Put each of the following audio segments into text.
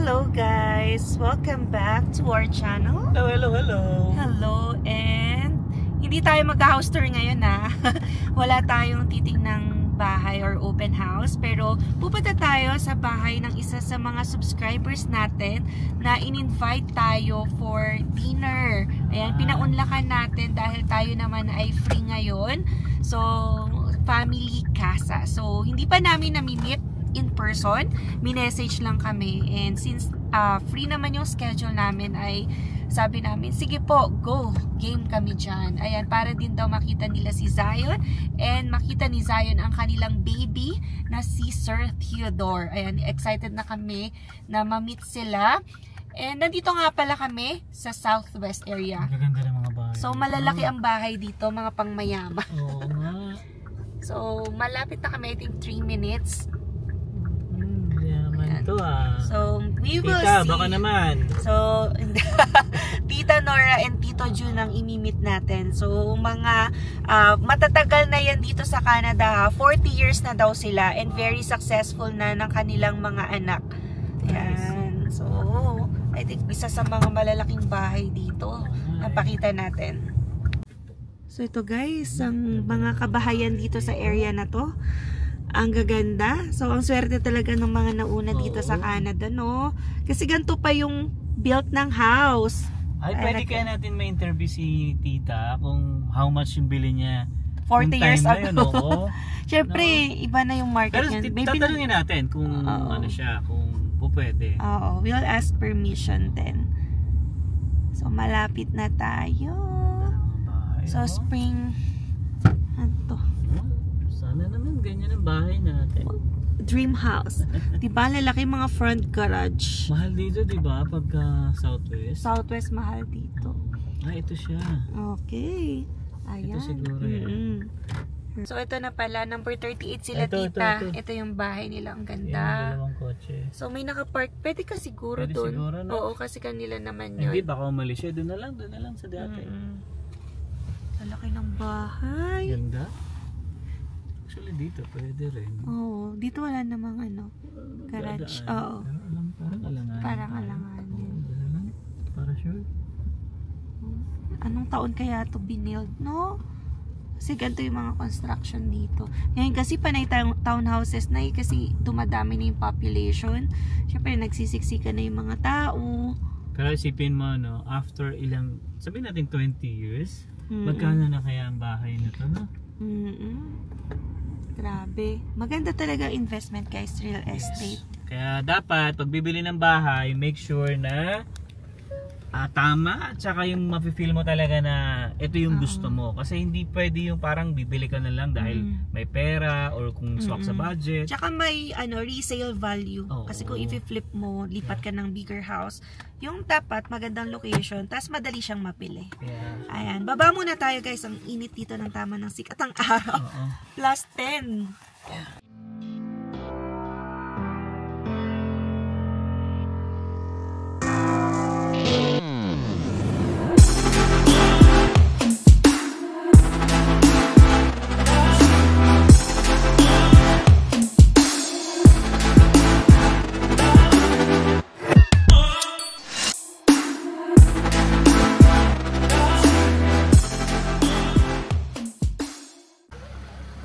Hello guys! Welcome back to our channel. Hello, and hindi tayo mag-house tour ngayon na. Wala tayong titingnang bahay or open house, pero pupunta tayo sa bahay ng isa sa mga subscribers natin na in-invite tayo for dinner. Ayan, pinaunlakan natin dahil tayo naman ay free ngayon. So, family casa. So, hindi pa namin nami-meet in person, minessage lang kami, and since free naman yung schedule namin, ay sabi namin, sige po, go, game kami dyan. Ayan, para din daw makita nila si Zion and makita ni Zion ang kanilang baby na si Sir Theodore. Ayan, excited na kami na ma-meet sila. And nandito nga pala kami sa southwest area. Magaganda ng mga bahay. So malalaki ang bahay dito, mga pangmayama. Oo nga. So malapit na kami, I think 3 minutes. Ito So, we will Tita, see. baka naman. So, Tita Nora and Tito Jun ang imimit natin. So, mga matatagal na yan dito sa Canada. 40 years na daw sila and very successful na ng kanilang mga anak. Ayan. So, I think isa sa mga malalaking bahay dito. Napakita natin. So, ito guys, ang mga kabahayan dito sa area na to. Ang gaganda. So, ang swerte talaga ng mga nauna dito sa Canada, no? Kasi ganito pa yung built ng house. Ay, pwede kaya natin ma-interview si Tita kung how much yung bili niya 40 years ago. Siyempre, no? Iba na yung market niyan. Pero tatanungin natin kung ano siya, kung pwede. Oo, we'll ask permission then. So, malapit na tayo. So, spring. Ano to? Sana naman ganyan ang bahay natin. Dream house. Diba, lalaki mga front garage. Mahal dito, diba? Pagka southwest. Southwest mahal dito. Ito siya. Okay. Ayan. Ito siguro yan. So, ito na pala. Number 38 sila, Tita. Ito yung bahay nila. Ang ganda. Yung dalawang kotse. So, may nakapark. Pwede ka siguro doon. Siguro, no? Oo, kasi kanila naman yun. Hindi, baka umalis siya. Doon na lang sa dati. Lalaki ng bahay. Ganda. Actually, dito pwede rin. Oo, dito wala namang garage. Oo. Parang alangan. Parang alangan. Para sure. Anong taon kaya ito binild, no? Kasi ganito yung mga construction dito. Ngayon kasi panay townhouses na kasi dumadami na yung population. Siyempre nagsisiksikan na yung mga tao. Pero isipin mo, no, after ilang, sabihin natin 20 years, magkano na kaya ang bahay nito, no? Grabe. Maganda talaga investment guys, real estate. Kaya dapat, pag bibili ng bahay, make sure na tama, at saka yung mafe-feel mo talaga na ito yung gusto mo. Kasi hindi pwede yung parang bibili ka na lang dahil may pera or kung swak sa budget. Tsaka may resale value. Kasi kung i-flip mo, lipat ka ng bigger house, yung dapat magandang location, tas madali siyang mapili. Ayan, baba muna tayo guys. Ang init dito ng tama ng sikat ang araw. Plus 10.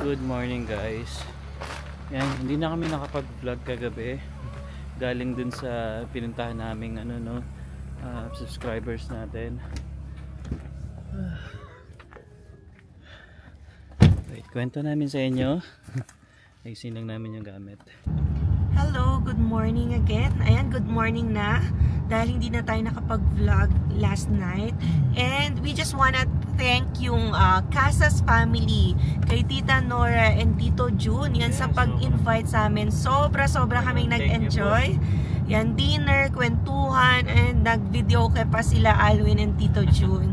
Good morning guys. Yan, hindi na kami nakapag-vlog kagabi. Galing dun sa pinuntahan naming subscribers natin. Wait, kwento namin sa inyo. Ayusin lang namin yung gamit. Hello, good morning again. Ayan, good morning na. Dahil hindi na tayo nakapag-vlog last night. And we just wanna thank yung Casas family, kay Tita Nora and Tito Jun. Yan sa pag-invite sa amin. Sobra-sobra kaming nag-enjoy. Yan, dinner, kwentuhan, and nag-video pa sila Alwin and Tito Jun.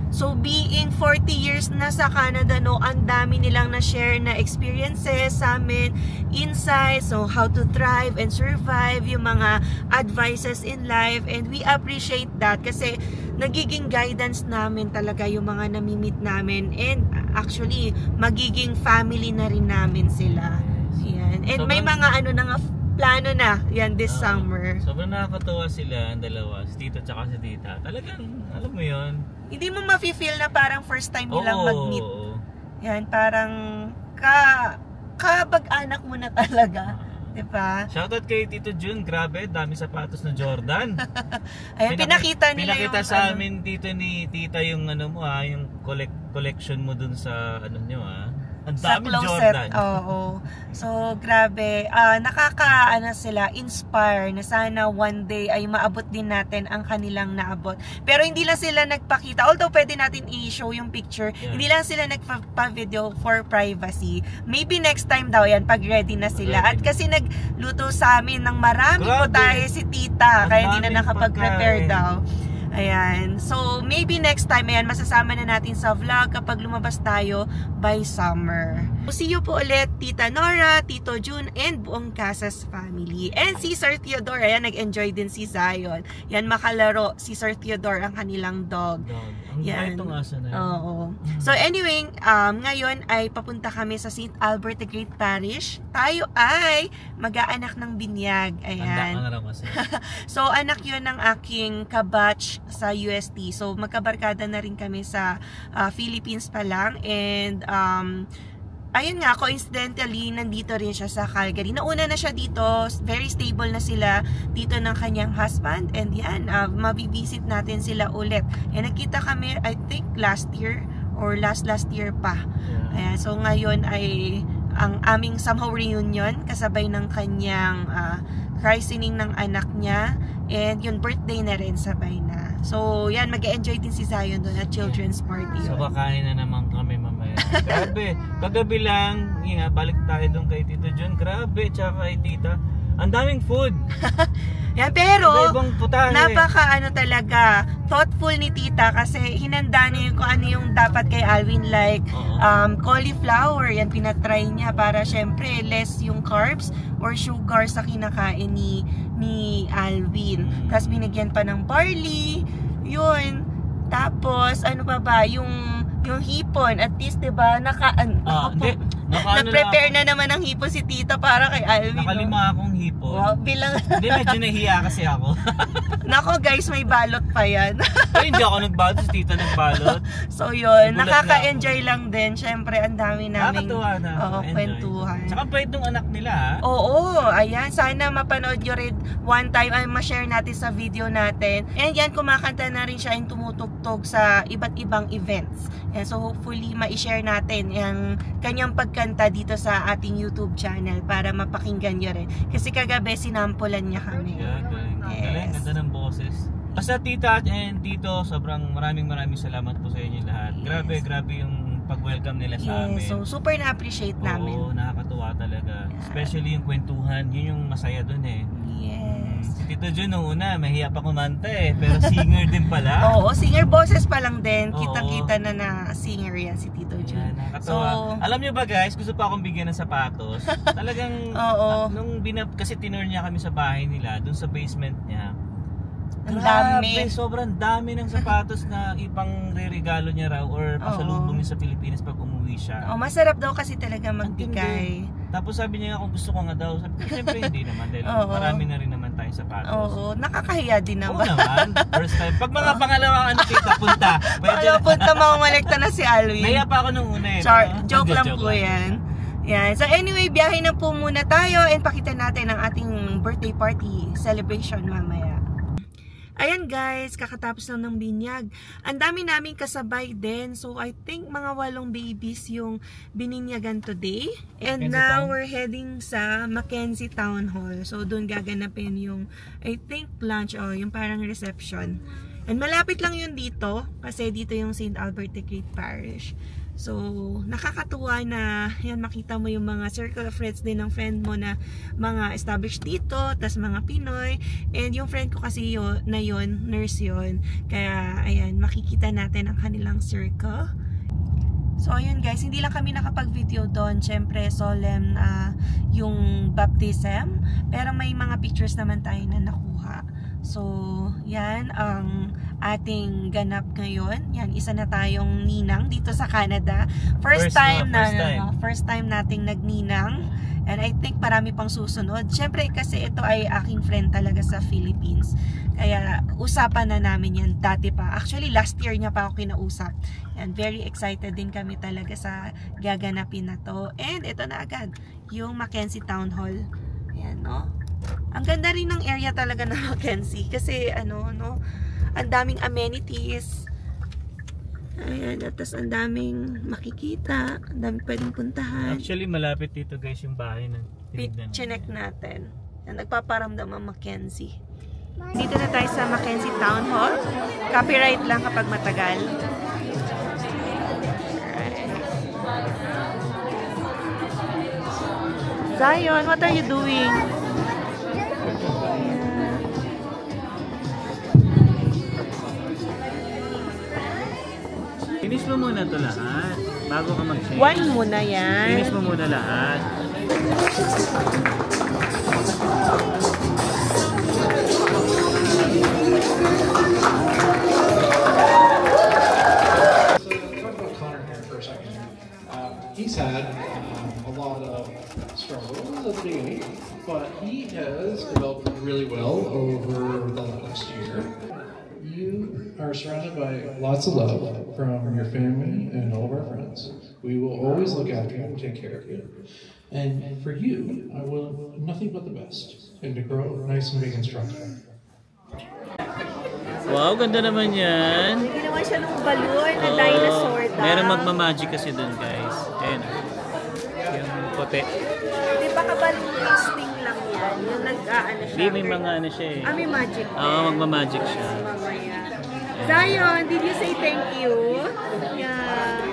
So being 40 years na sa Canada, no, ang dami nilang na-share na experiences sa amin, insights, so how to thrive and survive, yung mga advices in life, and we appreciate that kasi nagiging guidance namin talaga yung mga namimit namin, and actually magiging family na rin namin sila. Yan. And so, may mga plano na yan this summer. Sobrang nakakatuwa sila ang dalawa, si tito tsaka si tita. Talagang, alam mo yun. Hindi mo mafe-feel na parang first time nilang mag-meet. Yan, parang kabag-anak mo na talaga. Diba? Shoutout kay Tito Jun, grabe, dami sapatos na Jordan. Ayan, pinakita nila pinakita sa amin dito ni tita yung ano mo yung collection mo dun sa ano nyo Ang dami Jordan. Oo. So, grabe. Sila, inspire na sana one day ay maabot din natin ang kanilang naabot. Pero hindi lang sila nagpakita. Although pwede natin i-show yung picture, hindi lang sila nagpa-video for privacy. Maybe next time daw yan, pag ready na sila. At kasi nagluto sa amin ng marami po tayo si tita. Kaya hindi na nakapag-prepare daw. Ayan. So, maybe next time, ayan, masasama na natin sa vlog kapag lumabas tayo by summer. So, see you po ulit, Tita Nora, Tito Jun, and buong Casas family. And si Sir Theodore, ayan, nag-enjoy din si Zion. Yan, makalaro si Sir Theodore ang kanilang dog. Ang itong asa na yun. Oo. So, anyway, ngayon ay papunta kami sa St. Albert the Great Parish. Tayo ay mag-aanak ng binyag. Ayan. So, anak yun ng aking kabatch sa UST. So, magkabarkada na rin kami sa Philippines pa lang. And, ayun nga, coincidentally, nandito rin siya sa Calgary. Nauna na siya dito. Very stable na sila dito ng kanyang husband. And yan, mabibisit natin sila ulit. And nakita kami, I think, last year or last year pa. Ayan, so, ngayon ay ang aming somehow reunion kasabay ng kanyang christening ng anak niya. And yung birthday na rin sabay na. So, yan, mag-enjoy din si Zion doon at children's party. So, kakain na naman kami mamaya. Grabe. Kagabi lang, balik tayo doon kay Tito Jun. Grabe, tsaka kay Tita. Ang daming food. Yan, pero napaka talaga thoughtful ni Tita kasi hinanda niya kung ano yung dapat kay Alvin, like cauliflower, yan pinatry niya para syempre less yung carbs or sugar sa kinakain ni Alvin. Tapos binigyan pa ng barley, yun. Tapos ano pa ba, yung hipon, at least diba na-prepare na naman ang hipon si Tita para kay Alvin. Nakalima akong hipon. Wow, bilang hindi, medyo nahiya kasi ako. Nako guys, may balot pa yan. Ay, hindi ako nagbalot, si Tita nagbalot. So yun, nakaka-enjoy lang din. Syempre, ang dami namin kwentuhan. Tsaka bait ng anak nila. Oo, ayan. Sana mapanood nyo rin one time, ay ma-share natin sa video natin. And yan, kumakanta na rin siya yung tumutugtog sa iba't ibang events. And so hopefully, ma-share natin yung kanyang pagkanta dito sa ating YouTube channel para mapakinggan nyo rin. Kasi kagabi, sinampulan niya kami. Yeah, galing. Ganda ng boses. Basta Tita and Tito, sobrang maraming salamat po sa inyo lahat. Yes. Grabe yung pag-welcome nila sa amin. So super na-appreciate namin. Oo, nakakatuwa talaga. Yeah. Especially yung kwentuhan, yun yung masaya dun eh. Yes. Tito Jun, nung una, mahiya pa kumanta pero singer din pala. Oo, singer boses pa lang din. Kita-kita na singer yan si Tito Jun. Yeah, nakakatawa. So, alam nyo ba guys, gusto pa akong bigyan ng sapatos. Talagang, kasi tinur niya kami sa bahay nila, dun sa basement niya. Grabe, sobrang dami ng sapatos na ipang re-regalo niya raw or pasalubong niya sa Pilipinas pag umuwi siya. Masarap daw kasi talaga magbigay. Tapos sabi niya kung gusto ko nga daw. Sabi ko, siyempre hindi naman dahil marami na rin naman tayong sapatos. Oo, nakakahiya din naman. Oo naman, first time. Pag mga pangalawang Tita, punta. Punta, mamamalekta na si Alvin. Nahiya pa ako nung una Joke lang po yan. Yan. So anyway, biyahe na po muna tayo and pakita natin ang ating birthday party celebration mamaya. Ayan guys, kakatapos lang ng binyag. Ang dami namin kasabay din. So I think mga 8 babies yung bininyagan today. And now we're heading sa Mackenzie Town Hall. So doon gaganapin yung, I think, lunch o yung parang reception. And malapit lang yun dito kasi dito yung St. Albert the Great Parish. So, nakakatuwa na yan, makita mo yung mga circle of friends din ng friend mo na mga established dito, tas mga Pinoy. And yung friend ko kasi na yun, nurse yun. Kaya, ayan, makikita natin ang kanilang circle. So, ayun guys, hindi lang kami nakapag-video doon. Siyempre, solemn yung baptism. Pero may mga pictures naman tayo na nakuha. So, yan ang ating ganap ngayon. Yan, isa na tayong ninang dito sa Canada. First time nating nagninang. And I think marami pang susunod. Siyempre kasi ito ay aking friend talaga sa Philippines. Kaya usapan na namin yan dati pa. Actually last year niya pa ako kinausap. And very excited din kami talaga sa gaganapin na to. And ito na agad, yung Mackenzie Town Hall. Ayan, no? Ang ganda rin ng area talaga ng Mackenzie kasi ano, no, ang daming amenities. Ayan, at tas ang daming makikita, ang daming pwedeng puntahan. Actually, malapit dito guys yung bahay na chinek natin. Yan, nagpaparamdam ang Mackenzie. Dito na tayo sa Mackenzie Town Hall. Copyright lang kapag matagal. Zion, what are you doing? Finish mo muna ito lahat bago ka mag-change. One muna yan. Finish mo muna lahat. He's had a lot of struggles at the beginning, but he has developed really well over the last year. You are surrounded by lots of love from your family and all of our friends. We will always look after you and take care of you. And for you, I will nothing but the best, and to grow nice and big and strong. Wow, ganda naman yan. Ginawa siya ng balloon na dinosaur daw. Meron magmamagic kasi dun guys. Ayan. Yung puti. Di ba ka-balloon tasting lang yan? Yung nag-aano siya. Hindi, may mga ano siya eh. May magic. Oo, magmamagic siya. Mamaya. Zion, did you say thank you? Yeah.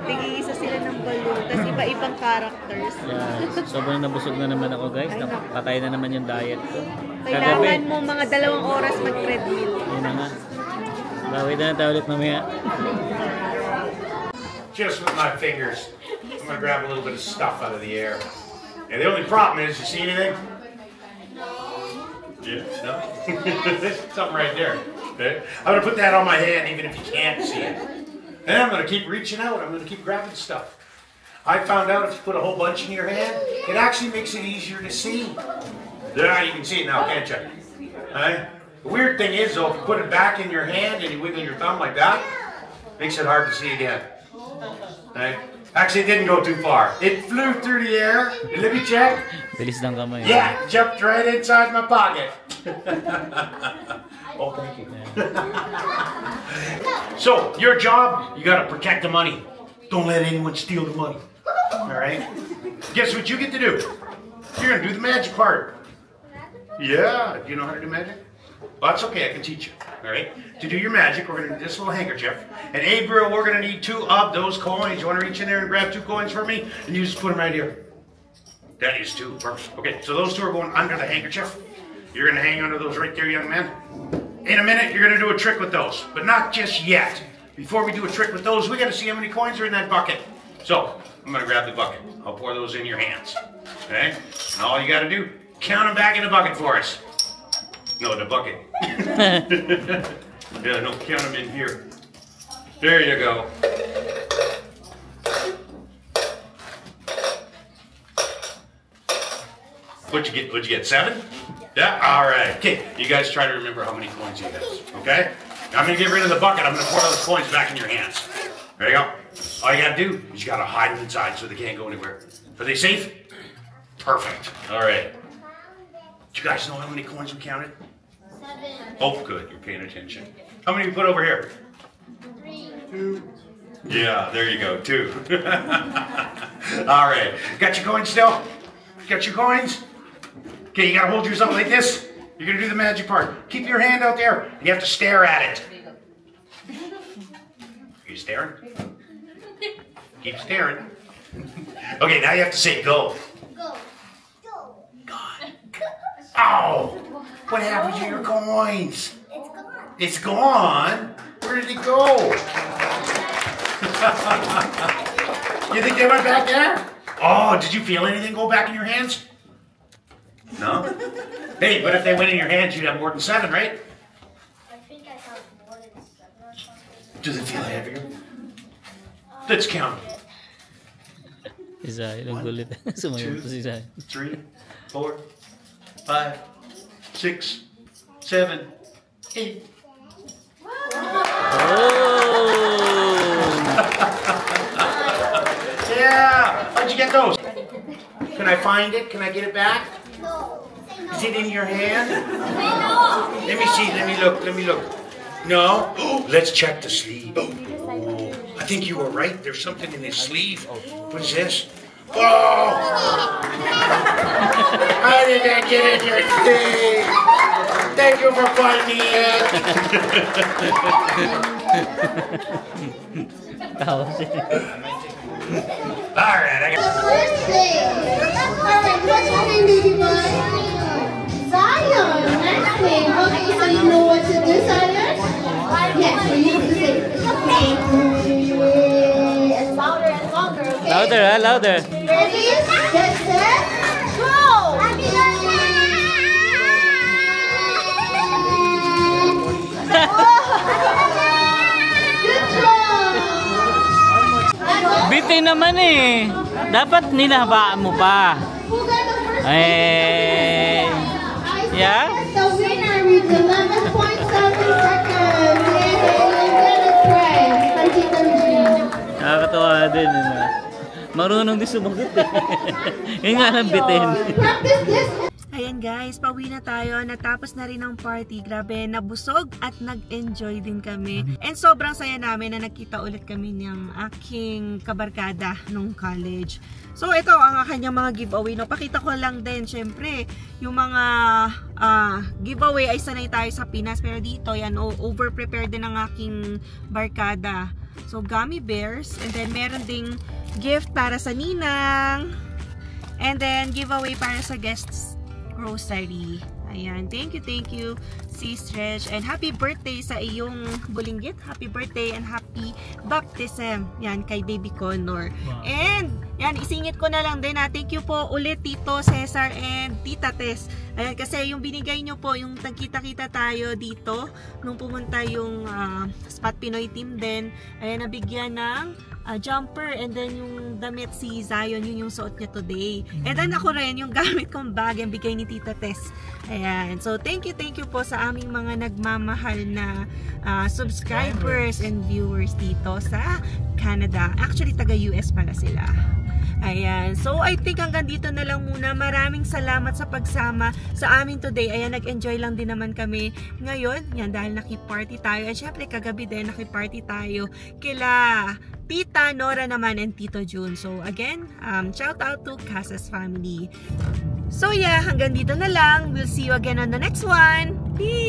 Tig-iisa sila ng balloon. Tapos iba-ibang characters. Yeah. Sobrang nabusog na naman ako guys. Patay na naman yung diet ko. Kailangan mo mga 2 oras mag-treadmill. Yun na nga. Bawi na tayo ulit mamaya. Just with my fingers, I'm gonna grab a little bit of stuff out of the air. And the only problem is, you see anything? Yeah, no? There's something right there. Okay? I'm gonna put that on my hand even if you can't see it. And I'm gonna keep reaching out, I'm gonna keep grabbing stuff. I found out if you put a whole bunch in your hand, it actually makes it easier to see. Yeah, you can see it now, can't you? Right? The weird thing is though, if you put it back in your hand and you wiggle your thumb like that, it makes it hard to see again. Right? Actually, it didn't go too far. It flew through the air. Let me check. Bilis ng kamay. Yeah, jumped right inside my pocket. Oh, thank you. So, your job, you gotta protect the money. Don't let anyone steal the money. Alright? Guess what you get to do? You're gonna do the magic part. Yeah, do you know how to do magic? Well, that's okay, I can teach you. Alright? To do your magic, we're gonna need this little handkerchief. And April, we're gonna need 2 of those coins. You wanna reach in there and grab 2 coins for me? And you just put them right here. That is 2, perfect. Okay, so those 2 are going under the handkerchief. You're gonna hang under those right there, young man. In a minute, you're gonna do a trick with those, but not just yet. Before we do a trick with those, we gotta see how many coins are in that bucket. So, I'm gonna grab the bucket. I'll pour those in your hands. Okay? And all you gotta do, count them back in the bucket for us. No, the bucket. Yeah, no, count them in here. There you go. What'd you get, 7? Yeah, all right. Okay, you guys try to remember how many coins you have, okay? I'm gonna get rid of the bucket. I'm gonna pour those coins back in your hands. There you go. All you gotta do is you gotta hide them inside so they can't go anywhere. Are they safe? Perfect. All right. Do you guys know how many coins we counted? 7. Oh, good. You're paying attention. How many you put over here? 3. 2. Yeah, there you go. 2. All right. Got your coins still? Got your coins? Okay, you gotta hold yourself like this. You're gonna do the magic part. Keep your hand out there. You have to stare at it. Are you staring? Keep staring. Okay, now you have to say go. Go. Go. God. Ow! What happened to your coins? It's gone. It's gone? Where did it go? You think they went back there? Oh, did you feel anything go back in your hands? No? Hey, but if they went in your hands, you'd have more than 7, right? I think I have more than 7 or something. Does it feel heavier? Let's count. Si Zion, ang gulit. Sumayon po si Zion. 3, 4, 5, 6, 7, 8. Yeah! How'd you get those? Can I find it? Can I get it back? No. Is it in your hand? Let me see. Let me look. Let me look. No? Let's check the sleeve. Oh, I think you were right. There's something in his sleeve. What is this? Oh! How did that get in your sleeve? Thank you for finding it. All right, I got. First thing. Alright, what's your name, baby boy? Zion. Next thing. Okay, so you know what to do, Zion? Yes, so you have to say it's louder and longer, okay? Louder, louder. Ready? Get set. Go! Good job! Bitin naman eh. Dapat ninahabaan mo pa. Who got the first Eh, yeah? The winner with 11.7 seconds. And I'm gonna try. Nakakatawa din. Marunong din sumagot eh. Yun nga lang bitin. Practice this. Ayan guys, pauwi na tayo. Natapos na rin ang party. Grabe, nabusog at nag-enjoy din kami. And sobrang saya namin na nakita ulit kami ng aking kabarkada nung college. So ito ang kanyang mga giveaway. No, pakita ko lang din, syempre, yung mga giveaway ay sanay tayo sa Pinas. Pero dito, yan, over-prepared din ang aking barkada. So, gummy bears. And then, meron ding gift para sa ninang. And then, giveaway para sa guests grocery. Ayan. Thank you, Sis Reg. And happy birthday sa iyong bulinggit. Happy birthday and happy baptism. Yan, kay Baby Connor. Wow. And, yan, isingit ko na lang din na thank you po ulit Tito Cesar and Tita Tess. Ayan, kasi yung binigay nyo po, yung tagkita-kita tayo dito, nung pumunta yung Spot Pinoy team din, ayan, nabigyan ng jumper and then yung damit si Zion, yun yung suot niya today. And then ako rin, yung gamit kong bag, yung bigay ni Tita Tess. Ayan. So, thank you po sa aming mga nagmamahal na subscribers and viewers dito sa Canada. Actually, taga-US pala sila. Ayan. So, I think hanggang dito na lang muna. Maraming salamat sa pagsama sa amin today. Ayan, nag-enjoy lang din naman kami ngayon. Yan, dahil nakiparty tayo. At syempre, kagabi din nakiparty tayo kila Tita Nora naman and Tito June. So, again, shout out to Casas family. So, yeah, hanggang dito na lang. We'll see you again on the next one. Peace!